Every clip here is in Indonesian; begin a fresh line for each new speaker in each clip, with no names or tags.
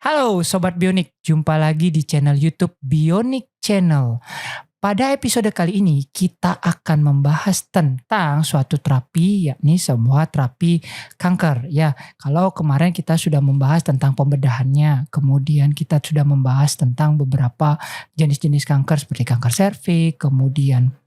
Halo Sobat Bionik, jumpa lagi di channel YouTube Bionik Channel. Pada episode kali ini kita akan membahas tentang suatu terapi, yakni sebuah terapi kanker. Ya, kalau kemarin kita sudah membahas tentang pembedahannya, kemudian kita sudah membahas tentang beberapa jenis-jenis kanker seperti kanker serviks, kemudian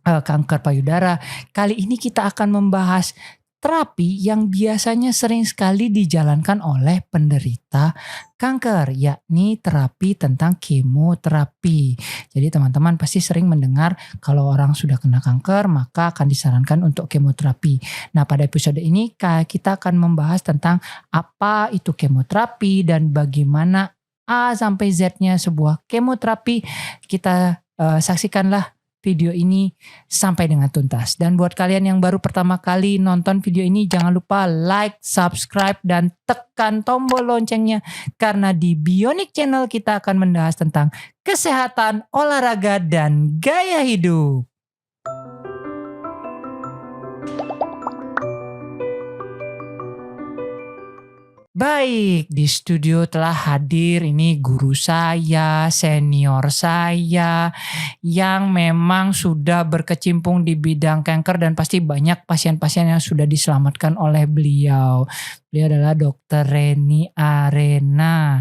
kanker payudara. Kali ini kita akan membahas terapi yang biasanya sering sekali dijalankan oleh penderita kanker, yakni terapi tentang kemoterapi. Jadi teman-teman pasti sering mendengar kalau orang sudah kena kanker maka akan disarankan untuk kemoterapi. Nah, pada episode ini kita akan membahas tentang apa itu kemoterapi dan bagaimana A sampai Z-nya sebuah kemoterapi. Kita saksikanlah video ini sampai dengan tuntas. Dan buat kalian yang baru pertama kali nonton video ini, jangan lupa like, subscribe, dan tekan tombol loncengnya. Karena di Bionik Channel kita akan membahas tentang kesehatan, olahraga, dan gaya hidup. Baik, di studio telah hadir ini guru saya, senior saya, yang memang sudah berkecimpung di bidang kanker dan pasti banyak pasien-pasien yang sudah diselamatkan oleh beliau. Beliau adalah Dr. Reni Arena.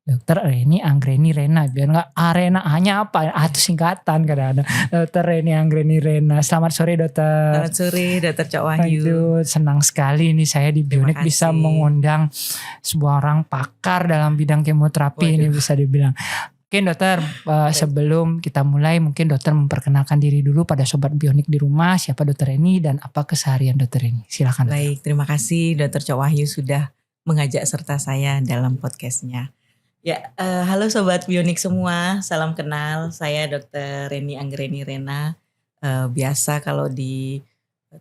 Dokter Reni Anggreni Rena, biar nggak Arena hanya apa? Itu singkatan kadang-kadang. Dokter Reni Anggreni Rena. Selamat sore dokter.
Selamat sore Dokter Cak Wahyu.
Aduh, senang sekali ini saya di Bionik bisa mengundang sebuah orang pakar dalam bidang kemoterapi. Ini bisa dibilang. Mungkin dokter sebelum kita mulai mungkin dokter memperkenalkan diri dulu pada Sobat Bionik di rumah. Siapa dokter Reni dan apa keseharian dokter Reni? Silakan.
Baik, terima kasih Dokter Cak Wahyu sudah mengajak serta saya dalam podcastnya. Ya, halo Sobat Bionik semua, salam kenal. Saya Dr. Reni Anggreni Rena. Biasa kalau di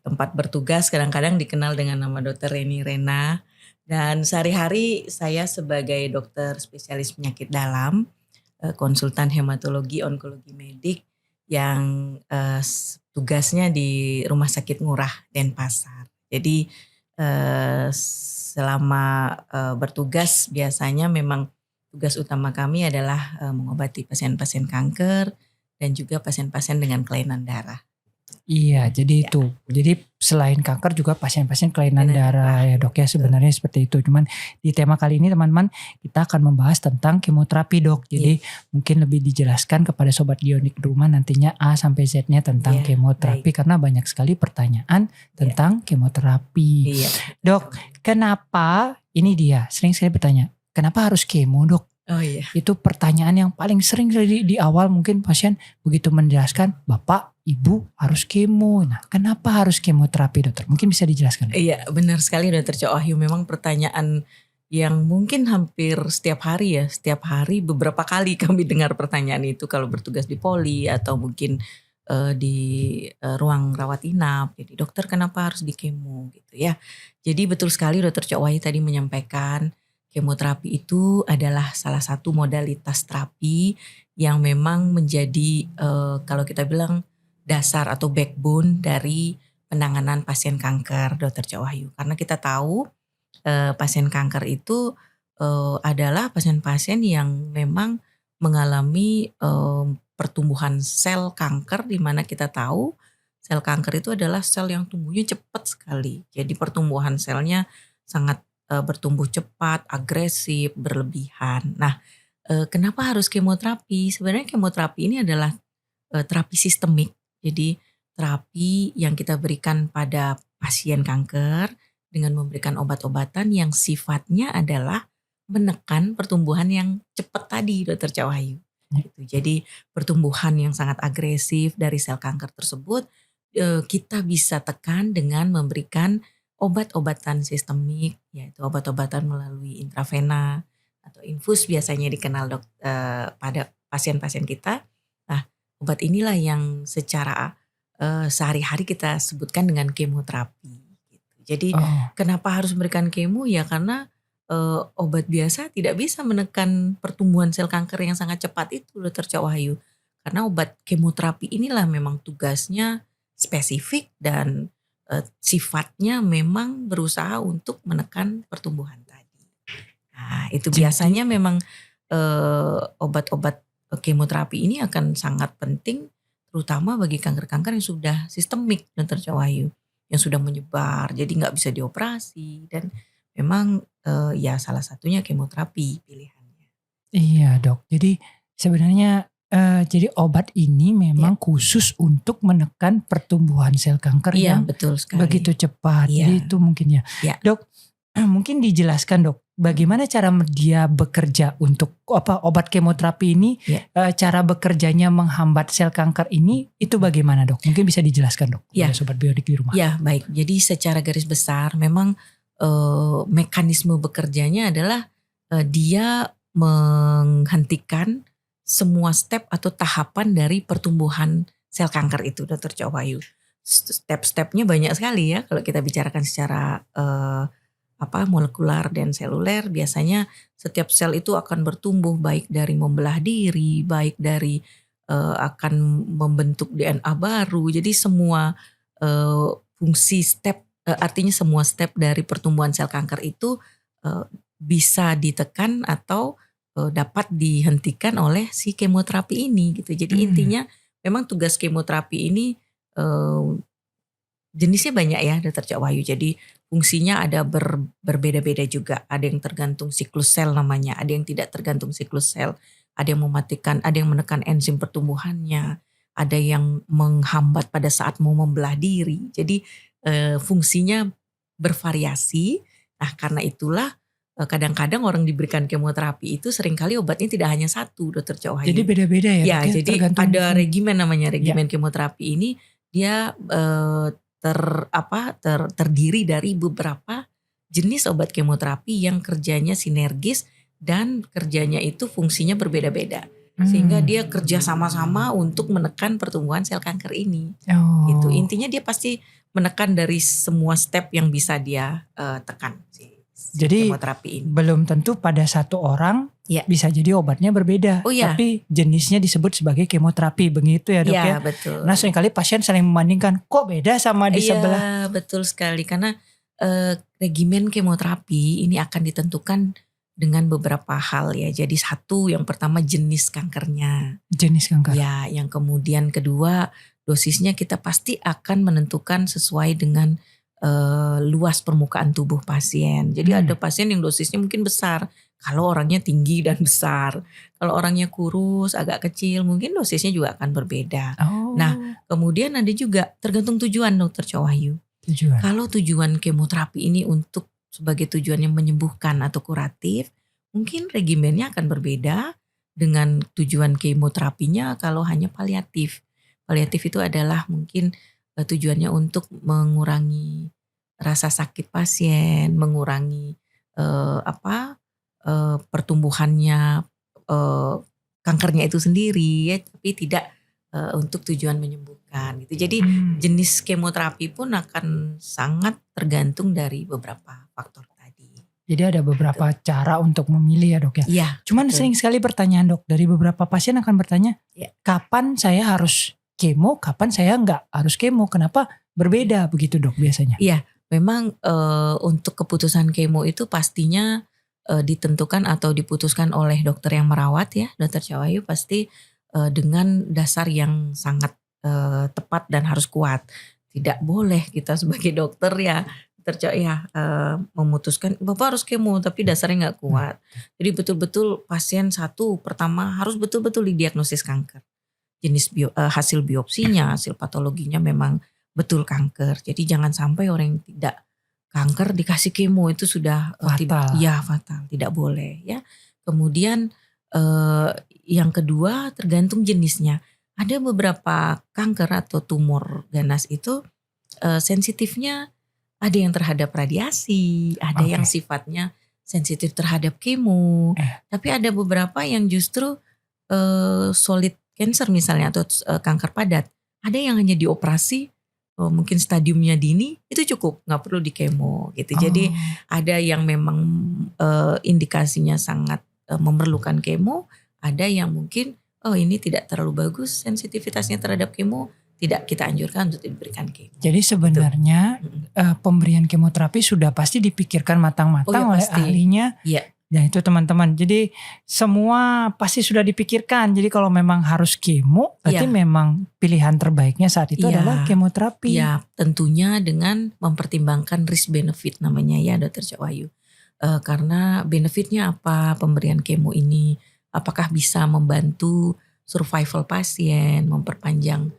tempat bertugas kadang-kadang dikenal dengan nama Dr. Reni Rena. Dan sehari-hari saya sebagai dokter spesialis penyakit dalam, konsultan hematologi onkologi medik yang tugasnya di Rumah Sakit Ngurah Denpasar. Jadi selama bertugas biasanya memang tugas utama kami adalah mengobati pasien-pasien kanker dan juga pasien-pasien dengan kelainan darah.
Iya, jadi itu. Jadi selain kanker juga pasien-pasien kelainan darah ya dok ya, sebenarnya seperti itu. Cuman di tema kali ini teman-teman kita akan membahas tentang kemoterapi dok. Jadi mungkin lebih dijelaskan kepada Sobat Bionik di rumah nantinya A sampai Z-nya tentang kemoterapi. Karena banyak sekali pertanyaan tentang kemoterapi. Dok, kenapa ini dia sering sekali bertanya, kenapa harus kemo dok?
Oh iya.
Itu pertanyaan yang paling sering di awal mungkin pasien begitu menjelaskan, Bapak, Ibu harus kemo. Nah, kenapa harus kemoterapi dokter? Mungkin bisa dijelaskan.
Iya, benar sekali Dokter Cak Wahyu. Memang pertanyaan yang mungkin hampir setiap hari ya. Setiap hari beberapa kali kami dengar pertanyaan itu kalau bertugas di poli atau mungkin di ruang rawat inap. Jadi dokter kenapa harus di kemo gitu ya. Jadi betul sekali Dokter Cak Wahyu tadi menyampaikan kemoterapi itu adalah salah satu modalitas terapi yang memang menjadi kalau kita bilang dasar atau backbone dari penanganan pasien kanker Dokter Cak Wahyu. Karena kita tahu pasien kanker itu adalah pasien-pasien yang memang mengalami pertumbuhan sel kanker, di mana kita tahu sel kanker itu adalah sel yang tumbuhnya cepat sekali. Jadi pertumbuhan selnya sangat bertumbuh cepat, agresif, berlebihan. Nah, kenapa harus kemoterapi? Sebenarnya kemoterapi ini adalah terapi sistemik. Jadi terapi yang kita berikan pada pasien kanker dengan memberikan obat-obatan yang sifatnya adalah menekan pertumbuhan yang cepat tadi, Dokter Cak Wahyu. Gitu. Jadi pertumbuhan yang sangat agresif dari sel kanker tersebut kita bisa tekan dengan memberikan obat-obatan sistemik, yaitu obat-obatan melalui intravena atau infus biasanya dikenal pada pasien-pasien kita. Nah, obat inilah yang secara sehari-hari kita sebutkan dengan kemoterapi. Gitu. Jadi kenapa harus memberikan kemo? Ya karena obat biasa tidak bisa menekan pertumbuhan sel kanker yang sangat cepat itu, Dokter Cak Wahyu. Karena obat kemoterapi inilah memang tugasnya spesifik dan sifatnya memang berusaha untuk menekan pertumbuhan tadi. Nah Nah itu
Jadi-
biasanya memang obat-obat kemoterapi ini akan sangat penting, terutama bagi kanker-kanker yang sudah sistemik, Dr. Wahyu, yang sudah menyebar, jadi nggak bisa dioperasi dan memang ya salah satunya kemoterapi pilihannya.
Iya dok, jadi sebenarnya jadi obat ini memang khusus untuk menekan pertumbuhan sel kanker
Iya
yang
betul sekali.
begitu cepat.
Iya.
Jadi itu mungkin ya.
Iya.
Dok, mungkin dijelaskan dok, bagaimana cara dia bekerja untuk obat kemoterapi ini, cara bekerjanya menghambat sel kanker ini, itu bagaimana dok? Mungkin bisa dijelaskan dok,
Ya.
sobat bionik di rumah.
Ya baik, jadi secara garis besar memang mekanisme bekerjanya adalah dia menghentikan semua step atau tahapan dari pertumbuhan sel kanker itu, Dr. Cok Wahyu. Step-stepnya banyak sekali ya kalau kita bicarakan secara molekular dan seluler. Biasanya setiap sel itu akan bertumbuh baik dari membelah diri, baik dari akan membentuk DNA baru. Jadi semua fungsi step, artinya semua step dari pertumbuhan sel kanker itu bisa ditekan atau dapat dihentikan oleh si kemoterapi ini gitu. Jadi intinya memang tugas kemoterapi ini jenisnya banyak ya Dr. Cok Wahyu. Jadi fungsinya ada berbeda-beda juga. Ada yang tergantung siklus sel namanya, ada yang tidak tergantung siklus sel. Ada yang mematikan, ada yang menekan enzim pertumbuhannya, ada yang menghambat pada saat mau membelah diri. Jadi fungsinya bervariasi. Nah karena itulah kadang-kadang orang diberikan kemoterapi itu seringkali obatnya tidak hanya satu, Dr. Cok Wahyu.
Jadi beda-beda ya?
Ya,
dok,
jadi
tergantung
ada regimen namanya regimen kemoterapi ini, dia terdiri dari beberapa jenis obat kemoterapi yang kerjanya sinergis dan kerjanya itu fungsinya berbeda-beda. Sehingga dia kerja sama-sama untuk menekan pertumbuhan sel kanker ini. Gitu. Intinya dia pasti menekan dari semua step yang bisa dia tekan.
Jadi
kemoterapi ini
belum tentu pada satu orang bisa jadi obatnya berbeda.
Oh, ya.
Tapi jenisnya disebut sebagai kemoterapi. Begitu ya dok ya?
Iya betul.
Nah seringkali pasien saling membandingkan, kok beda sama di sebelah?
Iya betul sekali. Karena regimen kemoterapi ini akan ditentukan dengan beberapa hal ya. Jadi satu, yang pertama jenis kankernya.
Jenis kanker.
Ya, yang kemudian kedua dosisnya kita pasti akan menentukan sesuai dengan luas permukaan tubuh pasien. Jadi ada pasien yang dosisnya mungkin besar. Kalau orangnya tinggi dan besar. Kalau orangnya kurus, agak kecil, mungkin dosisnya juga akan berbeda. Nah, kemudian ada juga tergantung tujuan Dr. Cok Wahyu. Kalau tujuan kemoterapi ini untuk sebagai tujuan yang menyembuhkan atau kuratif, mungkin regimennya akan berbeda dengan tujuan kemoterapinya kalau hanya paliatif. Paliatif itu adalah mungkin tujuannya untuk mengurangi rasa sakit pasien, mengurangi pertumbuhannya kankernya itu sendiri ya, tapi tidak untuk tujuan menyembuhkan gitu. Jadi jenis kemoterapi pun akan sangat tergantung dari beberapa faktor tadi.
Jadi ada beberapa cara untuk memilih ya dok ya.
Iya.
Cuman sering sekali pertanyaan dok, dari beberapa pasien akan bertanya, kapan saya harus kemo, kapan saya nggak harus kemo, kenapa berbeda begitu dok biasanya?
Iya, memang untuk keputusan kemo itu pastinya ditentukan atau diputuskan oleh dokter yang merawat ya, Dr. Cok Wahyu, pasti dengan dasar yang sangat tepat dan harus kuat. Tidak boleh kita sebagai dokter ya, Dr. Cok ya, memutuskan Bapak harus kemo tapi dasarnya nggak kuat. Jadi betul-betul pasien satu pertama harus betul-betul didiagnosis kanker. Jenis hasil biopsinya, hasil patologinya memang betul kanker. Jadi jangan sampai orang yang tidak kanker dikasih kemo itu sudah
fatal.
Fatal, tidak boleh ya. Kemudian yang kedua tergantung jenisnya. Ada beberapa kanker atau tumor ganas itu sensitifnya ada yang terhadap radiasi, ada yang sifatnya sensitif terhadap kemo. Tapi ada beberapa yang justru solid cancer misalnya atau kanker padat. Ada yang hanya dioperasi mungkin stadiumnya dini itu cukup, nggak perlu di kemo gitu. Jadi ada yang memang indikasinya sangat memerlukan kemo, ada yang mungkin ini tidak terlalu bagus sensitivitasnya terhadap kemo, tidak kita anjurkan untuk diberikan kemo.
Jadi sebenarnya pemberian kemoterapi sudah pasti dipikirkan matang-matang oleh ahlinya.
Iya.
Ya itu teman-teman. Jadi semua pasti sudah dipikirkan. Jadi kalau memang harus kemo, berarti
Iya.
memang pilihan terbaiknya saat itu
Iya.
adalah kemoterapi.
Ya, tentunya dengan mempertimbangkan risk benefit namanya ya, Dokter Cak Wahyu. Karena benefitnya apa pemberian kemo ini? Apakah bisa membantu survival pasien, memperpanjang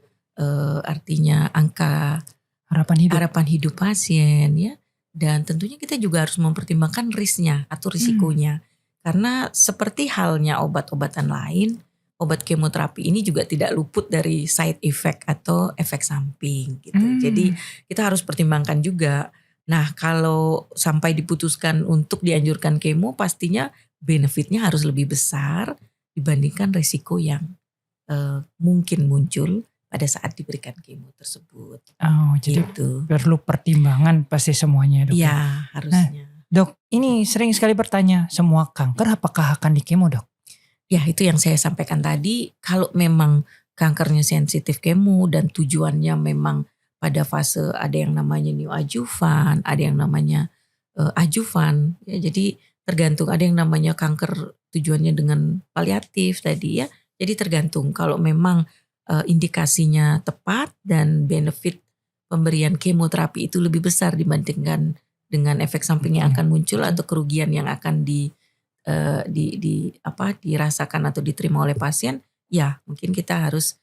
artinya angka
Harapan hidup.
hidup pasien ya. Dan tentunya kita juga harus mempertimbangkan risknya atau risikonya. Karena seperti halnya obat-obatan lain, obat kemoterapi ini juga tidak luput dari side effect atau efek samping gitu. Jadi kita harus pertimbangkan juga. Nah, kalau sampai diputuskan untuk dianjurkan kemo, pastinya benefitnya harus lebih besar dibandingkan risiko yang mungkin muncul pada saat diberikan kemo tersebut.
Oh, jadi
Gitu.
perlu pertimbangan pasti semuanya, Dok.
Iya, harusnya.
Dok, ini sering sekali bertanya, semua kanker apakah akan dikemo, Dok?
Ya, itu yang saya sampaikan tadi. Kalau memang kankernya sensitif kemo dan tujuannya memang pada fase ada yang namanya neoadjuvan, ada yang namanya adjuvan. Ya, jadi tergantung, ada yang namanya kanker tujuannya dengan paliatif tadi ya. Jadi tergantung kalau memang indikasinya tepat dan benefit pemberian kemoterapi itu lebih besar dibandingkan dengan efek samping yang akan muncul atau kerugian yang akan dirasakan atau diterima oleh pasien, ya mungkin kita harus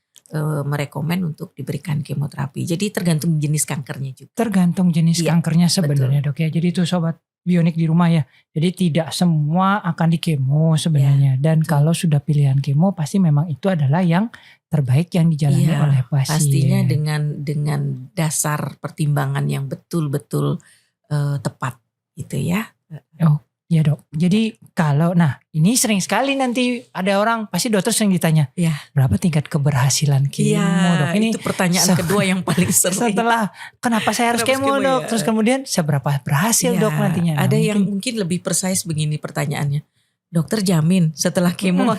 merekomen untuk diberikan kemoterapi. Jadi tergantung jenis kankernya juga.
Tergantung jenis
Iya,
kankernya sebenarnya, Dok ya. Jadi itu sobat bionik di rumah ya. Jadi tidak semua akan dikemo sebenarnya. Dan kalau sudah pilihan kemo pasti memang itu adalah yang terbaik yang dijalani
Iya,
oleh pasien.
pastinya dengan dasar pertimbangan yang betul-betul tepat gitu ya.
Oh ya dok. Jadi kalau ini sering sekali nanti ada orang pasti dokter sering ditanya,
Ya.
berapa tingkat keberhasilan kemo,
Iya,
dok? Ini
itu pertanyaan kedua yang paling sering.
setelah kenapa saya harus kemo, dok?
Ya?
Terus kemudian seberapa berhasil
Ya,
dok nantinya?
Ada yang mungkin lebih precise begini pertanyaannya. Dokter jamin setelah kemo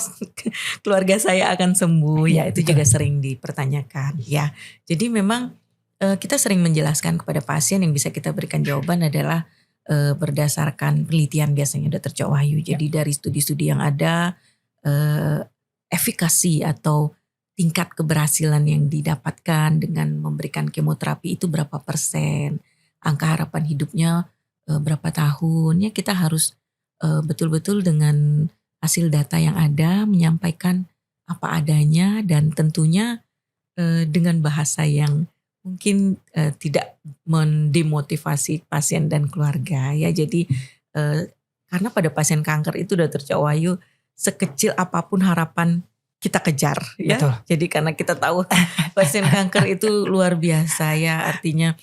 keluarga saya akan sembuh. Ya, itu juga sering dipertanyakan. Ya, jadi memang kita sering menjelaskan kepada pasien, yang bisa kita berikan jawaban adalah berdasarkan penelitian biasanya, Dokter Cak Wahyu. Jadi dari studi-studi yang ada, efikasi atau tingkat keberhasilan yang didapatkan dengan memberikan kemoterapi itu berapa persen, angka harapan hidupnya berapa tahun. Ya, kita harus betul-betul dengan hasil data yang ada menyampaikan apa adanya, dan tentunya dengan bahasa yang mungkin tidak mendemotivasi pasien dan keluarga ya. Jadi karena pada pasien kanker itu, Dokter Cak Wahyu, sekecil apapun harapan kita kejar ya.
Betul.
Jadi karena kita tahu pasien kanker itu luar biasa ya, artinya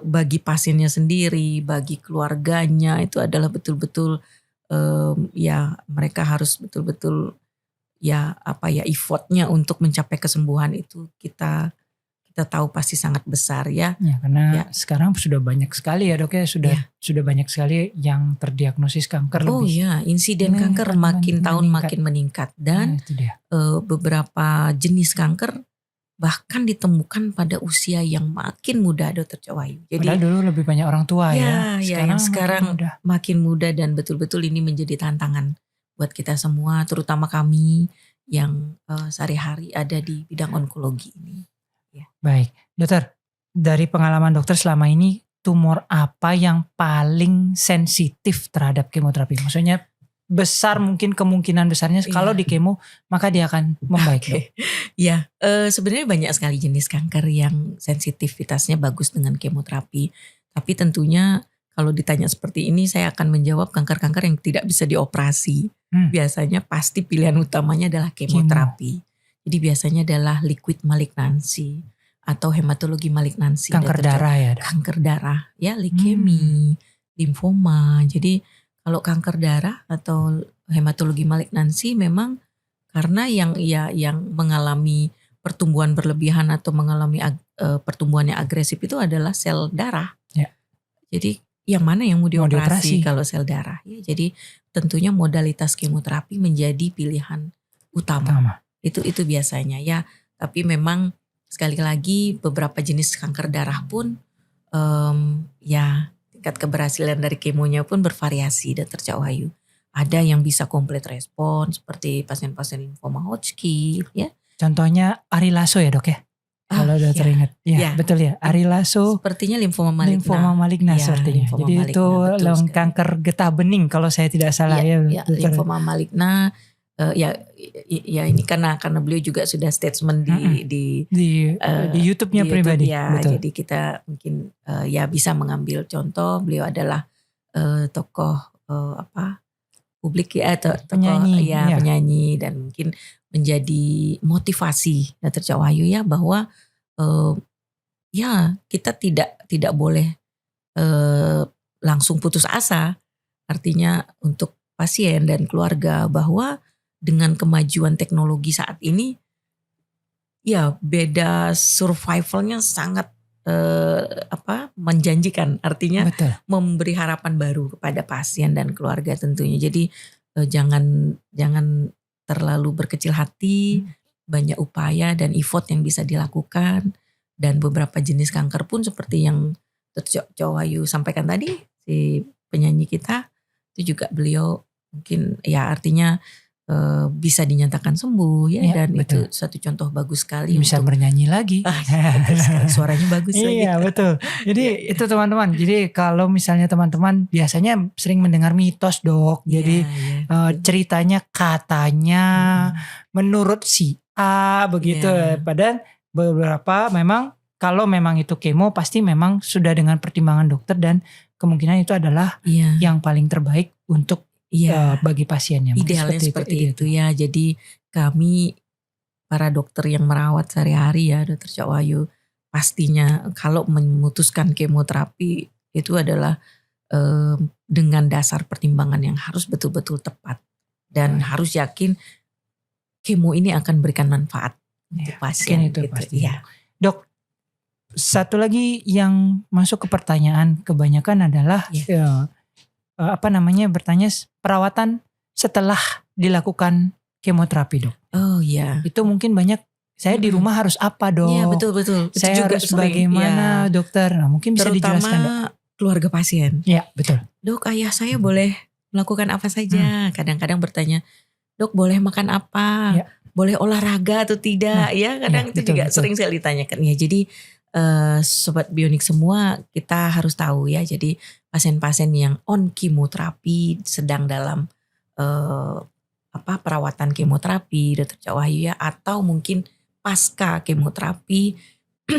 bagi pasiennya sendiri, bagi keluarganya itu adalah betul-betul ya mereka harus betul-betul effortnya untuk mencapai kesembuhan itu kita tahu pasti sangat besar ya.
Ya, karena sekarang sudah banyak sekali ya dok ya, sudah banyak sekali yang terdiagnosis kanker.
Oh iya, insiden kanker makin tahun makin meningkat, dan beberapa jenis kanker bahkan ditemukan pada usia yang makin muda, Dokter Cak Wahyu. Jadi
padahal dulu lebih banyak orang tua ya.
Sekarang makin muda, dan betul-betul ini menjadi tantangan buat kita semua, terutama kami yang sehari-hari ada di bidang onkologi ini. Ya.
Baik, dokter, dari pengalaman dokter selama ini, tumor apa yang paling sensitif terhadap kemoterapi? Maksudnya besar, mungkin kemungkinan besarnya kalau di kemo maka dia akan membaik.
Ya, sebenarnya banyak sekali jenis kanker yang sensitivitasnya bagus dengan kemoterapi. Tapi tentunya kalau ditanya seperti ini, saya akan menjawab kanker-kanker yang tidak bisa dioperasi. Biasanya pasti pilihan utamanya adalah kemoterapi. Jadi biasanya adalah liquid malignancy atau hematologi malignancy.
Kanker darah ya?
Kanker darah, ya, leukemia, limfoma. Jadi kalau kanker darah atau hematologi malignancy memang karena yang mengalami pertumbuhan berlebihan atau mengalami pertumbuhan yang agresif itu adalah sel darah. Ya. Jadi yang mana yang mau dioperasi kalau sel darah? Ya, jadi tentunya modalitas kemoterapi menjadi pilihan utama. Itu biasanya ya. Tapi memang sekali lagi beberapa jenis kanker darah pun tingkat keberhasilan dari kemonya pun bervariasi, Dr. Cak Wahyu. Ada yang bisa komplit respon seperti pasien-pasien limfoma Hodgkin ya.
Contohnya Ari Lasso ya dok ya? Kalau dokter ingat. Ya, betul ya. Ari Lasso.
Sepertinya limfoma maligna.
Limfoma maligna sepertinya. Jadi maligna, itu kanker getah bening kalau saya tidak salah ya.
Limfoma maligna. Ya ini karena beliau juga sudah statement di
YouTube-nya pribadi.
Ya, betul. Jadi kita mungkin ya bisa mengambil contoh. Beliau adalah tokoh publik ya, atau penyanyi, penyanyi, dan mungkin menjadi motivasi Dr. Cak Wahyu ya, bahwa ya kita tidak boleh langsung putus asa. Artinya untuk pasien dan keluarga bahwa dengan kemajuan teknologi saat ini ya beda survivalnya sangat menjanjikan, artinya betul, memberi harapan baru kepada pasien dan keluarga tentunya. Jadi jangan terlalu berkecil hati, banyak upaya dan effort yang bisa dilakukan, dan beberapa jenis kanker pun seperti yang Dr. Cak Wahyu sampaikan tadi, si penyanyi kita itu juga beliau mungkin ya artinya bisa dinyatakan sembuh ya, dan betul, itu satu contoh bagus sekali.
Bisa bernyanyi lagi.
Suaranya bagus lagi.
Iya betul. Jadi itu teman-teman. Jadi kalau misalnya teman-teman biasanya sering mendengar mitos dok. Jadi ceritanya katanya menurut si A begitu. Padahal beberapa memang kalau memang itu kemo pasti memang sudah dengan pertimbangan dokter dan kemungkinan itu adalah yang paling terbaik untuk bagi pasiennya.
Idealnya seperti itu ya. Jadi kami para dokter yang merawat sehari-hari ya Dr. Cak Wahyu, pastinya kalau memutuskan kemoterapi itu adalah dengan dasar pertimbangan yang harus betul-betul tepat dan harus yakin kemo ini akan berikan manfaat untuk pasien.
Itu pasti. Ya. Dok, satu lagi yang masuk ke pertanyaan kebanyakan adalah bertanya perawatan setelah dilakukan kemoterapi dok.
Oh iya.
Itu mungkin banyak, saya di rumah harus apa dok?
Iya betul.
Saya juga harus bagaimana dokter? Nah, mungkin bisa dijelaskan dok.
Keluarga pasien.
Iya betul.
Dok, ayah saya boleh melakukan apa saja? Kadang-kadang bertanya, dok boleh makan apa? Boleh olahraga atau tidak? Kadang itu juga sering saya ditanyakan. Ya jadi sobat bionik semua kita harus tahu ya. Jadi pasien-pasien yang on kemoterapi sedang dalam perawatan kemoterapi Dr. Cak Wahyu ya, atau mungkin pasca kemoterapi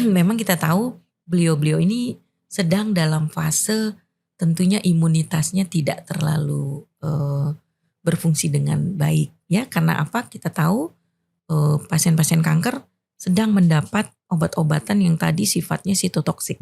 memang kita tahu beliau-beliau ini sedang dalam fase tentunya imunitasnya tidak terlalu berfungsi dengan baik ya. Karena apa? Kita tahu pasien-pasien kanker sedang mendapat obat-obatan yang tadi sifatnya sitotoksik.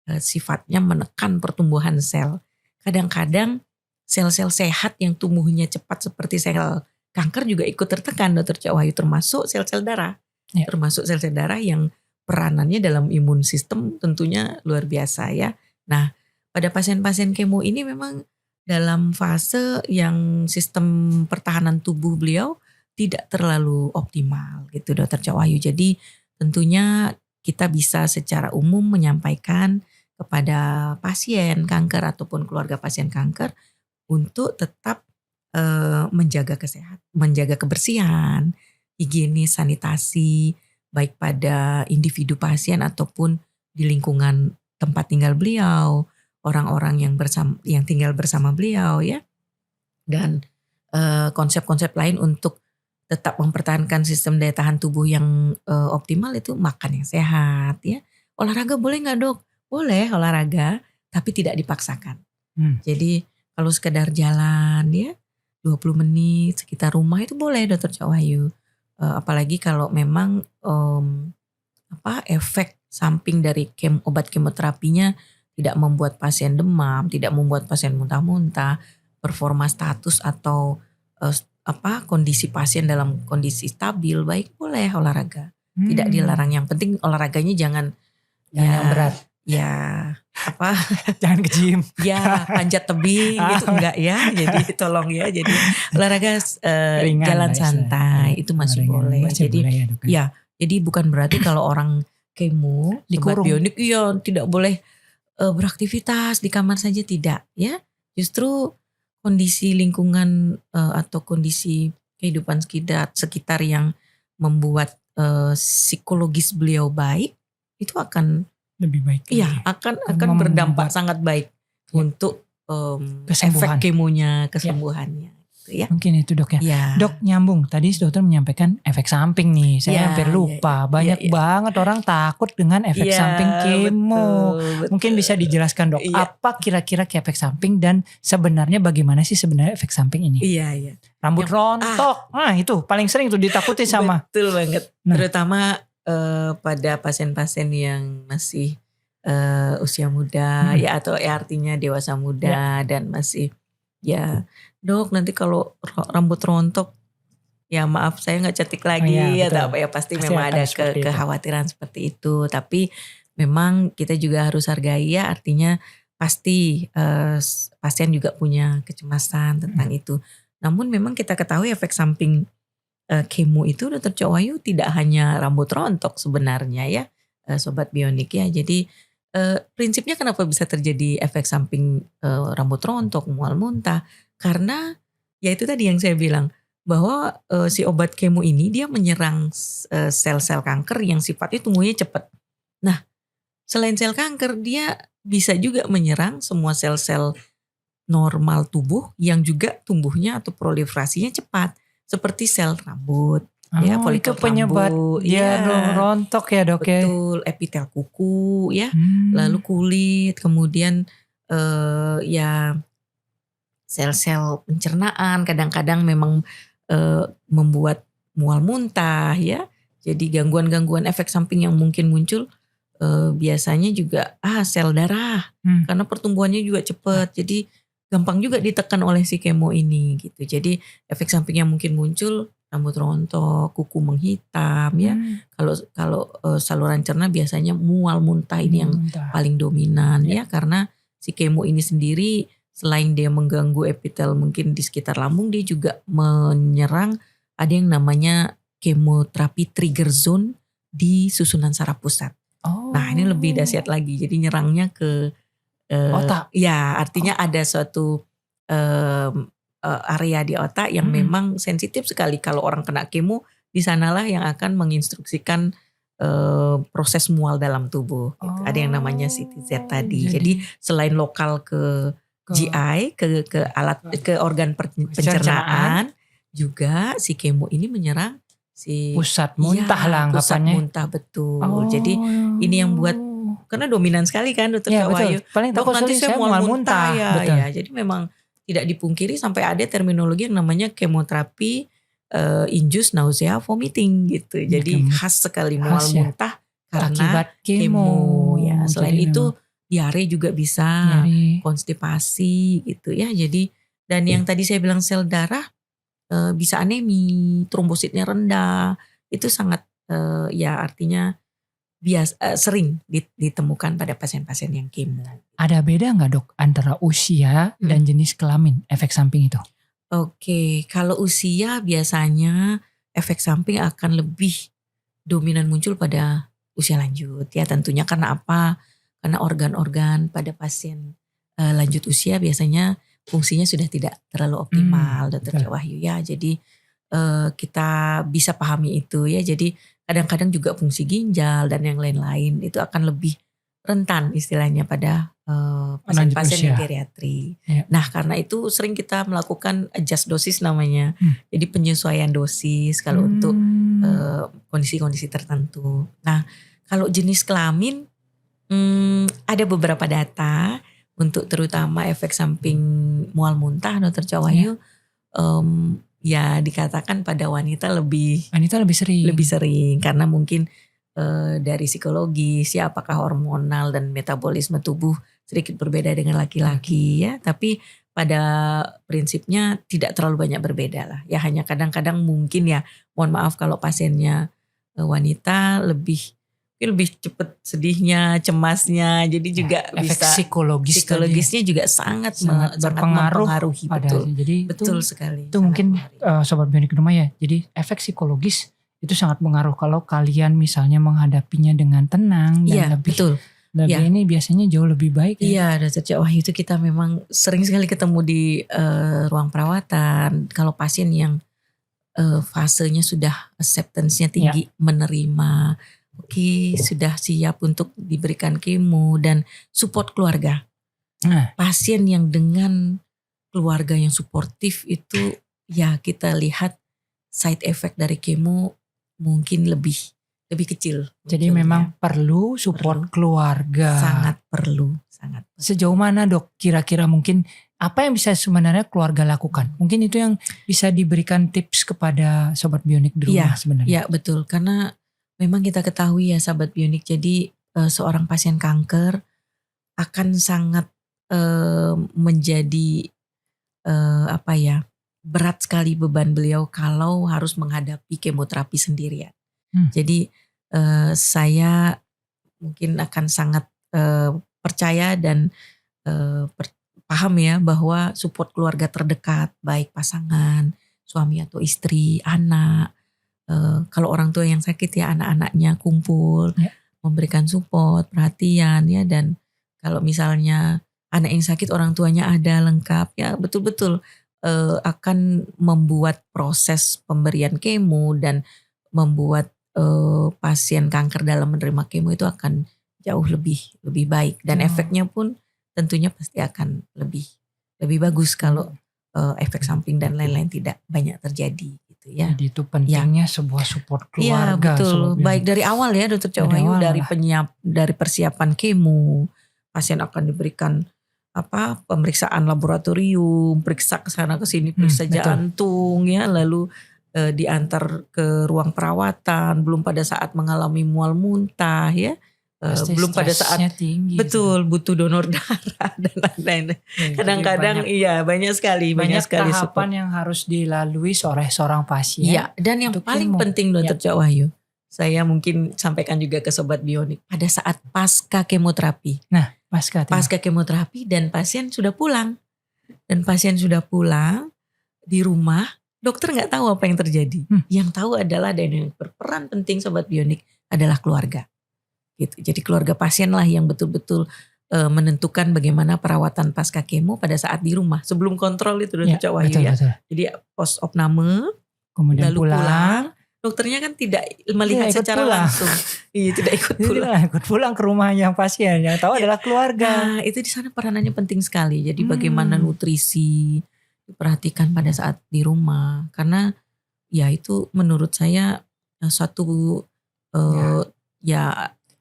Sifatnya menekan pertumbuhan sel. Kadang-kadang sel-sel sehat yang tumbuhnya cepat seperti sel kanker juga ikut tertekan Dr. Cak Wahyu, termasuk sel-sel darah. Termasuk sel-sel darah yang peranannya dalam imun sistem tentunya luar biasa ya. Nah, pada pasien-pasien kemo ini memang dalam fase yang sistem pertahanan tubuh beliau tidak terlalu optimal gitu Dr. Cak Wahyu. Jadi tentunya kita bisa secara umum menyampaikan kepada pasien kanker ataupun keluarga pasien kanker untuk tetap menjaga kesehatan, menjaga kebersihan, higienis, sanitasi, baik pada individu pasien ataupun di lingkungan tempat tinggal beliau, orang-orang yang tinggal bersama beliau ya. Dan konsep-konsep lain untuk tetap mempertahankan sistem daya tahan tubuh yang optimal itu makan yang sehat ya. Olahraga boleh nggak dok? Boleh olahraga, tapi tidak dipaksakan. Jadi kalau sekedar jalan ya 20 menit sekitar rumah itu boleh Dr. Cak Wahyu. Apalagi kalau memang efek samping dari obat kemoterapinya tidak membuat pasien demam, tidak membuat pasien muntah-muntah, performa status atau kondisi pasien dalam kondisi stabil, baik boleh olahraga. Tidak dilarang, yang penting olahraganya jangan
yang berat.
Ya
jangan ke gym.
Ya panjat tebing gitu enggak ya. Jadi tolong ya. Jadi olahraga jalan santai itu masih boleh. Jadi boleh ya, jadi bukan berarti kalau orang kemo sobat bionik tidak boleh beraktivitas di kamar saja tidak ya. Justru kondisi lingkungan atau kondisi kehidupan sekitar yang membuat psikologis beliau baik itu akan
Lebih baik.
iya akan berdampak sangat baik untuk
Kesembuhan.
efek kemonya, kesembuhannya gitu ya.
Mungkin itu dok ya.
Ya.
Dok, nyambung tadi dokter menyampaikan efek samping nih. Saya
Ya,
hampir lupa. Banyak
ya.
banget orang takut dengan efek
Ya,
samping kemo.
betul.
Mungkin bisa dijelaskan dok,
Iya.
apa kira-kira efek samping dan sebenarnya bagaimana sih sebenarnya efek samping ini?
Iya.
Rambut rontok. Nah, itu paling sering tuh ditakuti sama.
Betul banget.
Nah.
Terutama pada pasien-pasien yang masih usia muda ya atau artinya dewasa muda dan masih ya dok nanti kalau rambut rontok ya maaf saya nggak cantik lagi atau apa ya pasti memang ada kekhawatiran seperti itu. Tapi memang kita juga harus hargai ya artinya pasti pasien juga punya kecemasan tentang itu. Namun memang kita ketahui efek samping kemo itu Dr. Cok Wahyu tidak hanya rambut rontok sebenarnya ya Sobat Bionik ya. Jadi prinsipnya kenapa bisa terjadi efek samping rambut rontok, mual muntah. Karena ya itu tadi yang saya bilang bahwa si obat kemo ini dia menyerang sel-sel kanker yang sifatnya tumbuhnya cepat. Nah selain sel kanker dia bisa juga menyerang semua sel-sel normal tubuh yang juga tumbuhnya atau proliferasinya cepat. Seperti sel rambut, ya
itu
folikel
penyebab
rambut,
dia rontok ya dok ya.
Betul, epitel kuku ya, lalu kulit, kemudian ya sel-sel pencernaan kadang-kadang memang membuat mual muntah ya. Jadi gangguan-gangguan efek samping yang mungkin muncul biasanya juga sel darah karena pertumbuhannya juga cepat. Jadi gampang juga ditekan oleh si kemo ini gitu. Jadi efek samping yang mungkin muncul rambut rontok, kuku menghitam ya. Kalau saluran cerna biasanya mual muntah ini yang paling dominan ya karena si kemo ini sendiri selain dia mengganggu epitel mungkin di sekitar lambung dia juga menyerang ada yang namanya kemoterapi trigger zone di susunan saraf pusat. Nah, ini lebih dahsyat lagi. Jadi nyerangnya ke
otak.
Ya artinya ada suatu area di otak yang memang sensitif sekali. Kalau orang kena kemo di sanalah yang akan menginstruksikan proses mual dalam tubuh gitu. Ada yang namanya CTZ tadi. Jadi selain lokal ke GI ke alat ke organ pencernaan juga si kemo ini menyerang si
pusat muntah lah anggapannya.
Pusat muntah betul. Jadi ini yang buat karena dominan sekali kan Dr. Cok Wahyu.
Paling takut
nanti saya mual muntah
ya.
Jadi memang tidak dipungkiri sampai ada terminologi yang namanya kemoterapi induced nausea vomiting gitu. Jadi khas sekali mual muntah karena
akibat kemo
ya. Selain itu diare juga bisa, konstipasi gitu ya. Jadi dan yang tadi saya bilang sel darah bisa anemi, trombositnya rendah. Itu sangat ya artinya sering ditemukan pada pasien-pasien yang kemo.
Ada beda nggak dok antara usia dan jenis kelamin efek samping itu?
Oke, kalau usia biasanya efek samping akan lebih dominan muncul pada usia lanjut ya tentunya karena apa? Karena organ-organ pada pasien lanjut usia biasanya fungsinya sudah tidak terlalu optimal Dr. Cok Wahyu ya. Jadi kita bisa pahami itu ya. Jadi kadang-kadang juga fungsi ginjal dan yang lain-lain itu akan lebih rentan istilahnya pada pasien-pasien yang geriatri. Nah karena itu sering kita melakukan adjust dosis namanya. Jadi penyesuaian dosis kalau untuk kondisi-kondisi tertentu. Nah kalau jenis kelamin ada beberapa data untuk terutama efek samping mual muntah Dr. Cok Wahyu. Ya dikatakan pada wanita lebih sering karena mungkin dari psikologis ya apakah hormonal dan metabolisme tubuh sedikit berbeda dengan laki-laki ya tapi pada prinsipnya tidak terlalu banyak berbeda lah ya hanya kadang-kadang mungkin ya mohon maaf kalau pasiennya wanita lebih cepat sedihnya, cemasnya, jadi juga
efek
bisa psikologisnya juga sangat mempengaruhi betul sekali.
Itu mungkin sobat bionik rumah ya. Jadi efek psikologis itu sangat mengaruh kalau kalian misalnya menghadapinya dengan tenang dan lebih Tapi
Ya.
ini biasanya jauh lebih baik ya.
Iya, Dokter Cak Wahyu, itu kita memang sering sekali ketemu di ruang perawatan. Kalau pasien yang fasenya sudah acceptance-nya tinggi, menerima, oke, sudah siap untuk diberikan kemo dan support keluarga.
Nah.
Pasien yang dengan keluarga yang suportif itu ya kita lihat side effect dari kemo mungkin lebih kecil.
Jadi memang perlu support keluarga.
Sangat perlu.
Sejauh mana Dok kira-kira mungkin apa yang bisa sebenarnya keluarga lakukan? Mungkin itu yang bisa diberikan tips kepada Sobat Bionik di rumah sebenarnya.
Iya betul, karena memang kita ketahui ya Sobat Bionik, jadi seorang pasien kanker akan sangat menjadi berat sekali beban beliau kalau harus menghadapi kemoterapi sendirian. Jadi saya mungkin akan sangat percaya dan paham ya bahwa support keluarga terdekat, baik pasangan, suami atau istri, anak. Kalau orang tua yang sakit ya anak-anaknya kumpul, memberikan support, perhatian ya, dan kalau misalnya anak yang sakit orang tuanya ada lengkap ya, betul-betul akan membuat proses pemberian kemo dan membuat pasien kanker dalam menerima kemo itu akan jauh lebih baik, dan efeknya pun tentunya pasti akan lebih bagus kalau efek samping dan lain-lain tidak banyak terjadi gitu ya.
Jadi itu pentingnya sebuah support keluarga.
Iya betul, baik dari awal ya Dokter Cak Wahyu, dari persiapan kemo, pasien akan diberikan pemeriksaan laboratorium, periksa ke sana ke sini, periksa jantung ya, lalu diantar ke ruang perawatan, belum pada saat mengalami mual muntah ya. Belum pada saat
tinggi,
butuh donor darah dan lain-lain. Kadang-kadang banyak sekali
tahapan
support
yang harus dilalui oleh seorang pasien.
Iya, dan yang paling penting Dokter Cak Wahyu, saya mungkin sampaikan juga ke Sobat Bionik, pada saat pasca kemoterapi.
Nah, pasca
kemoterapi dan pasien sudah pulang. Di rumah, dokter nggak tahu apa yang terjadi. Yang tahu adalah, dan yang berperan penting Sobat Bionik adalah keluarga. Gitu. Jadi keluarga pasien lah yang betul-betul menentukan bagaimana perawatan pasca kemo pada saat di rumah. Sebelum kontrol itu Dokter Cak Wahyu ya. Betul. Jadi post opname,
kemudian
lalu pulang. Dokternya kan tidak melihat secara langsung. Iya, tidak ikut pulang.
Ikut pulang ke rumahnya pasien. Yang tahu adalah keluarga.
Nah, itu di sana peranannya penting sekali. Jadi bagaimana nutrisi diperhatikan pada saat di rumah. Karena ya itu menurut saya suatu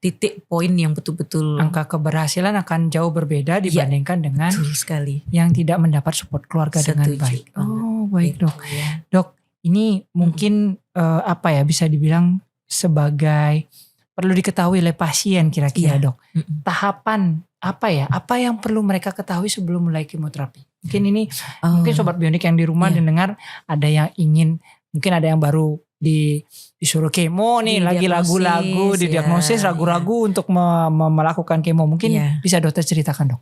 titik poin yang betul-betul,
angka keberhasilan akan jauh berbeda dibandingkan dengan yang tidak mendapat support keluarga dengan baik. Oh, baik Dok. Ya. Dok, ini mungkin bisa dibilang sebagai perlu diketahui oleh pasien kira-kira Dok. Tahapan apa yang perlu mereka ketahui sebelum mulai kemoterapi? Mungkin ini mungkin Sobat Bionik yang di rumah dengar ada yang ingin, mungkin ada yang baru disuruh kemo nih, lagi lagu-lagu, didiagnosis ragu-ragu untuk melakukan kemo. Mungkin bisa dokter ceritakan Dok.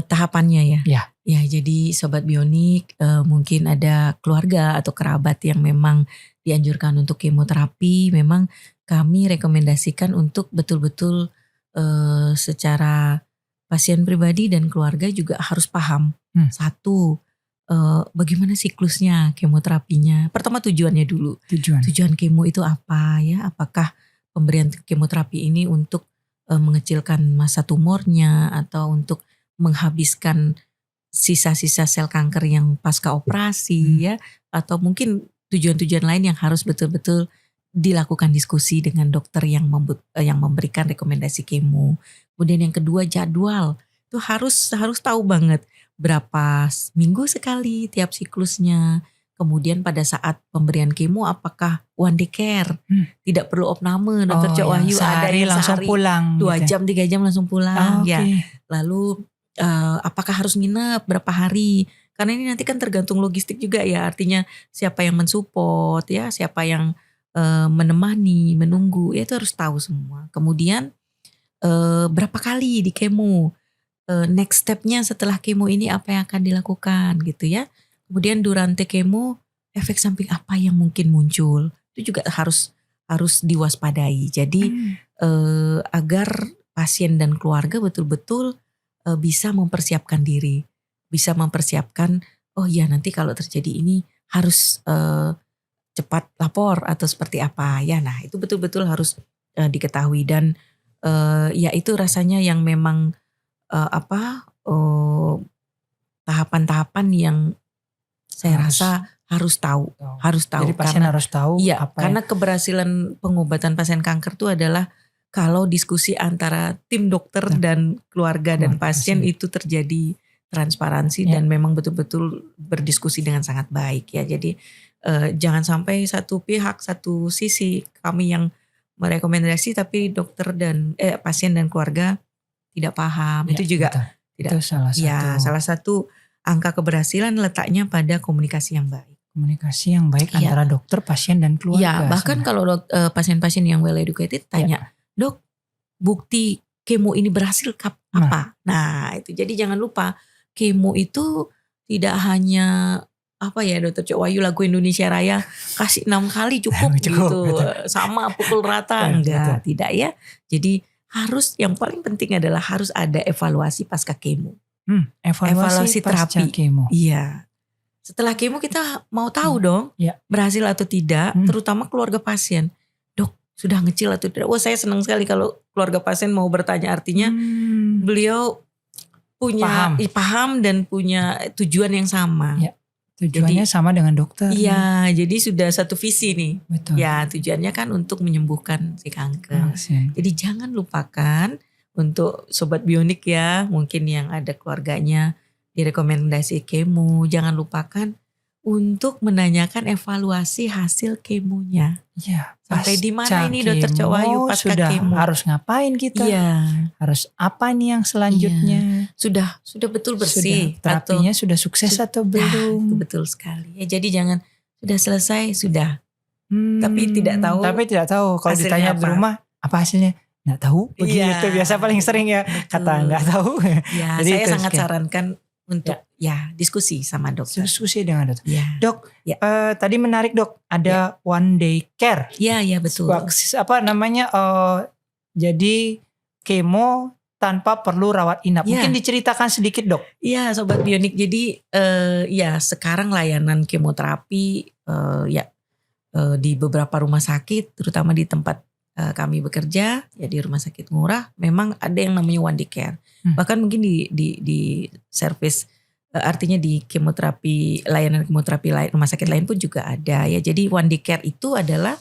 Tahapannya ya. Ya, jadi Sobat Bionik mungkin ada keluarga atau kerabat yang memang dianjurkan untuk kemoterapi. Memang kami rekomendasikan untuk betul-betul secara pasien pribadi dan keluarga juga harus paham. Satu, bagaimana siklusnya kemoterapinya. Pertama tujuannya dulu. Tujuan kemo itu apa ya? Apakah pemberian kemoterapi ini untuk mengecilkan massa tumornya atau untuk menghabiskan sisa-sisa sel kanker yang pasca operasi ya? Atau mungkin tujuan-tujuan lain yang harus betul-betul dilakukan diskusi dengan dokter yang memberikan rekomendasi kemo. Kemudian yang kedua, jadwal. Itu harus tahu banget berapa minggu sekali tiap siklusnya. Kemudian pada saat pemberian kemo apakah one day care, tidak perlu opname Dokter Cak Wahyu, ada yang
langsung
sehari
pulang
2 jam 3 jam langsung pulang ya. Lalu apakah harus nginep berapa hari, karena ini nanti kan tergantung logistik juga ya, artinya siapa yang mensupport ya, siapa yang menemani, menunggu ya, itu harus tahu semua. Kemudian berapa kali di kemo, next stepnya setelah kemo ini apa yang akan dilakukan gitu ya. Kemudian durante kemo efek samping apa yang mungkin muncul, itu juga harus diwaspadai. Jadi agar pasien dan keluarga betul-betul bisa mempersiapkan diri, bisa mempersiapkan oh ya nanti kalau terjadi ini harus cepat lapor atau seperti apa ya. Nah itu betul-betul harus diketahui dan ya itu rasanya yang memang tahapan-tahapan yang saya rasa harus tahu.
Jadi pasien
karena,
harus tahu
iya,
apa
karena keberhasilan pengobatan pasien kanker itu adalah kalau diskusi antara tim dokter dan keluarga dan pasien itu terjadi transparansi dan memang betul-betul berdiskusi dengan sangat baik ya. Jadi jangan sampai satu pihak, satu sisi kami yang merekomendasi tapi dokter dan pasien dan keluarga tidak paham. Itu juga tidak.
Itu salah satu.
Ya, salah satu angka keberhasilan letaknya pada komunikasi yang baik.
Komunikasi yang baik antara dokter, pasien dan keluarga.
Ya, bahkan kalau pasien-pasien yang well educated tanya, dok, bukti kemo ini berhasil apa? Nah, itu jadi jangan lupa kemo itu tidak hanya Dr. Cok Wahyu lagu Indonesia Raya kasih 6 kali cukup gitu, sama pukul rata enggak, tidak ya. Jadi harus yang paling penting adalah harus ada evaluasi pasca kemo. Evaluasi terapi
kemo.
Iya. Setelah kemo kita mau tahu dong berhasil atau tidak, terutama keluarga pasien. Dok, sudah ngecil atau tidak? Wah, saya senang sekali kalau keluarga pasien mau bertanya, artinya beliau punya paham dan punya tujuan yang sama.
Ya, tujuannya sama dengan dokter.
Iya, jadi sudah satu visi nih.
Betul.
Ya, tujuannya kan untuk menyembuhkan si kanker. Jadi jangan lupakan untuk Sobat Bionik ya, mungkin yang ada keluarganya direkomendasi kemo, jangan lupakan untuk menanyakan evaluasi hasil kemonya.
Iya.
Sampai di mana ini Dr. Cok Wahyu pasca kemo?
Harus ngapain kita?
Iya.
Harus apa nih yang selanjutnya?
Sudah betul bersih.
Terapinya sudah sukses atau belum?
Betul sekali. Ya, jadi jangan sudah selesai sudah. Tapi tidak tahu.
Kalau ditanya di rumah apa hasilnya? Nggak tahu. Begitu biasa paling sering ya. Betul. Kata nggak tahu.
Ya, jadi saya sangat sarankan untuk diskusi sama dokter.
Diskusi dengan dokter.
Ya.
Dok, tadi menarik dok, ada one day care.
Iya betul.
Jadi kemo tanpa perlu rawat inap. Mungkin diceritakan sedikit dok.
Iya Sobat Bionik. Jadi sekarang layanan kemoterapi di beberapa rumah sakit, terutama di tempat kami bekerja ya di rumah sakit murah, memang ada yang namanya one day care. Bahkan mungkin di service artinya di kemoterapi, layanan kemoterapi lain, rumah sakit lain pun juga ada ya. Jadi one day care itu adalah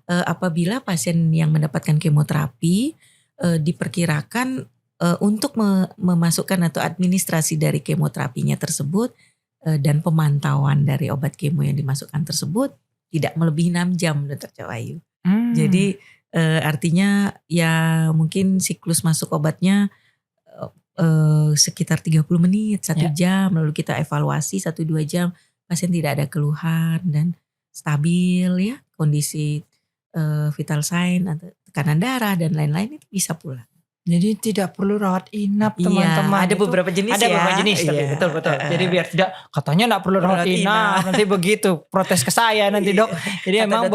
apabila pasien yang mendapatkan kemoterapi diperkirakan untuk memasukkan atau administrasi dari kemoterapinya tersebut dan pemantauan dari obat kemo yang dimasukkan tersebut tidak melebihi 6 jam, Dr. Cok Wahyu. Jadi artinya ya mungkin siklus masuk obatnya sekitar 30 menit, 1 jam, lalu kita evaluasi 1-2 jam, pasien tidak ada keluhan dan stabil ya, kondisi vital sign atau tekanan darah dan lain-lain, itu bisa pulang.
Jadi tidak perlu rawat inap teman-teman.
Ada beberapa jenis
ada beberapa jenis tapi betul. Jadi biar tidak katanya tidak perlu rawat inap. Nanti begitu protes ke saya nanti dok. Jadi memang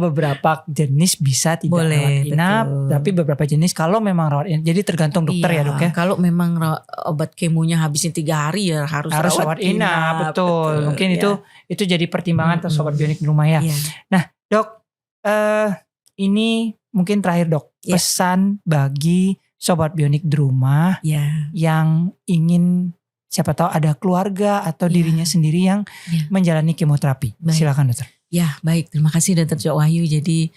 beberapa jenis bisa tidak rawat inap. Betul. Tapi beberapa jenis kalau memang rawat inap. Jadi tergantung dokter ya dok ya.
Kalau memang obat kemonya habisnya 3 hari ya harus rawat inap.
Betul. Mungkin itu jadi pertimbangan Sobat Bionik di rumah ya. Nah dok, ini mungkin terakhir dok, pesan bagi Sobat Bionik di rumah yang ingin siapa tahu ada keluarga atau dirinya sendiri yang menjalani kemoterapi. Silakan dokter.
Ya baik, terima kasih Dr. Cok Wahyu. Jadi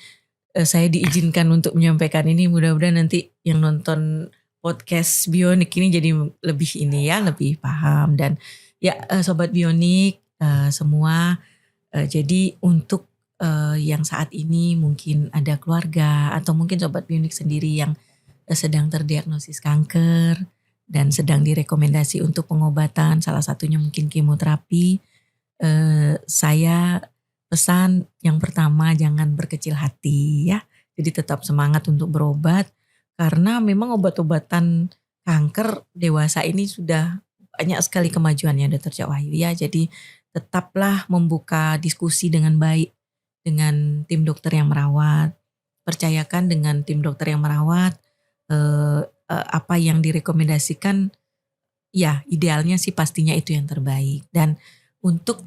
saya diizinkan untuk menyampaikan ini, mudah-mudahan nanti yang nonton podcast Bionik ini jadi lebih paham. Dan Sobat Bionik semua, jadi untuk yang saat ini mungkin ada keluarga atau mungkin Sobat Bionik sendiri yang sedang terdiagnosis kanker dan sedang direkomendasi untuk pengobatan, salah satunya mungkin kemoterapi, saya pesan yang pertama jangan berkecil hati ya. Jadi tetap semangat untuk berobat karena memang obat-obatan kanker dewasa ini sudah banyak sekali kemajuannya Dr. Cok Wahyu ya. Jadi tetaplah membuka diskusi dengan baik dengan tim dokter yang merawat, percayakan dengan tim dokter yang merawat. Apa yang direkomendasikan, ya idealnya sih pastinya itu yang terbaik. Dan untuk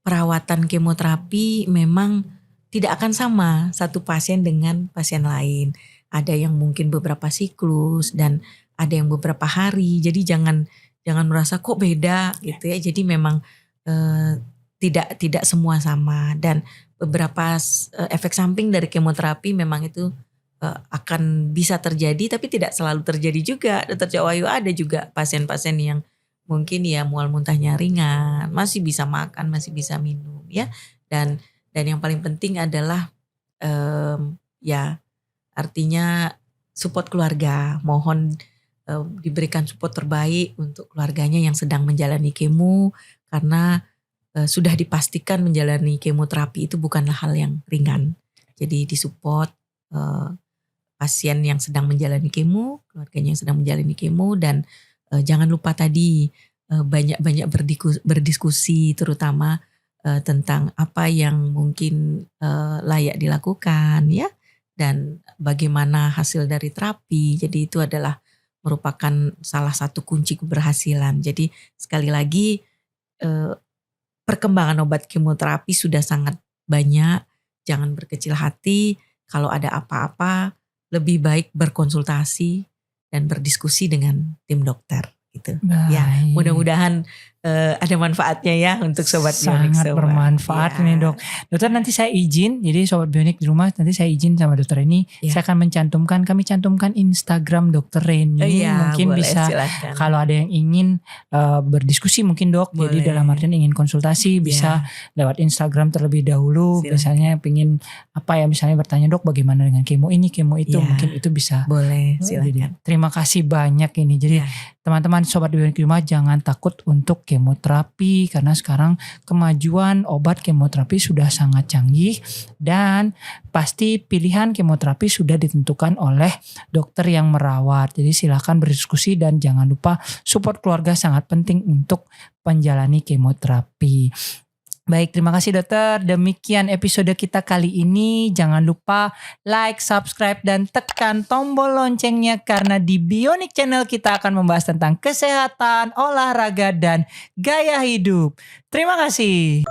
perawatan kemoterapi memang tidak akan sama satu pasien dengan pasien lain. Ada yang mungkin beberapa siklus dan ada yang beberapa hari. Jadi jangan merasa kok beda gitu ya. Jadi memang tidak semua sama, dan beberapa efek samping dari kemoterapi memang itu akan bisa terjadi, tapi tidak selalu terjadi juga. Dr. Cak Wahyu, ada juga pasien-pasien yang mungkin ya mual muntahnya ringan, masih bisa makan, masih bisa minum ya. Dan yang paling penting adalah ya artinya support keluarga. Mohon diberikan support terbaik untuk keluarganya yang sedang menjalani kemo, karena sudah dipastikan menjalani kemoterapi itu bukanlah hal yang ringan. Jadi disupport pasien yang sedang menjalani kemo, keluarganya yang sedang menjalani kemo, dan jangan lupa tadi banyak-banyak berdiskusi terutama tentang apa yang mungkin layak dilakukan ya, dan bagaimana hasil dari terapi. Jadi itu adalah merupakan salah satu kunci keberhasilan. Jadi sekali lagi perkembangan obat kemoterapi sudah sangat banyak, jangan berkecil hati. Kalau ada apa-apa, lebih baik berkonsultasi dan berdiskusi dengan tim dokter gitu. Ya, mudah-mudahan ada manfaatnya ya untuk sobat Bionik.
Sangat bermanfaat ini dok. Dokter, nanti saya izin, jadi sobat Bionik di rumah nanti saya izin sama dokter ini, saya akan kami cantumkan Instagram dokter Reni. Mungkin boleh, bisa silakan. Kalau ada yang ingin berdiskusi mungkin dok, boleh. Jadi dalam artian ingin konsultasi bisa lewat Instagram terlebih dahulu. Silakan. Misalnya pengen apa ya, misalnya bertanya dok bagaimana dengan kemo ini, kemo itu, mungkin itu bisa.
Boleh, silakan.
Jadi, terima kasih banyak ini. Jadi teman-teman sobat Bionik di rumah jangan takut untuk kemoterapi, karena sekarang kemajuan obat kemoterapi sudah sangat canggih, dan pasti pilihan kemoterapi sudah ditentukan oleh dokter yang merawat. Jadi silakan berdiskusi dan jangan lupa support keluarga sangat penting untuk menjalani kemoterapi. Baik, terima kasih dokter. Demikian episode kita kali ini. Jangan lupa like, subscribe, dan tekan tombol loncengnya, karena di Bionik Channel kita akan membahas tentang kesehatan, olahraga, dan gaya hidup. Terima kasih.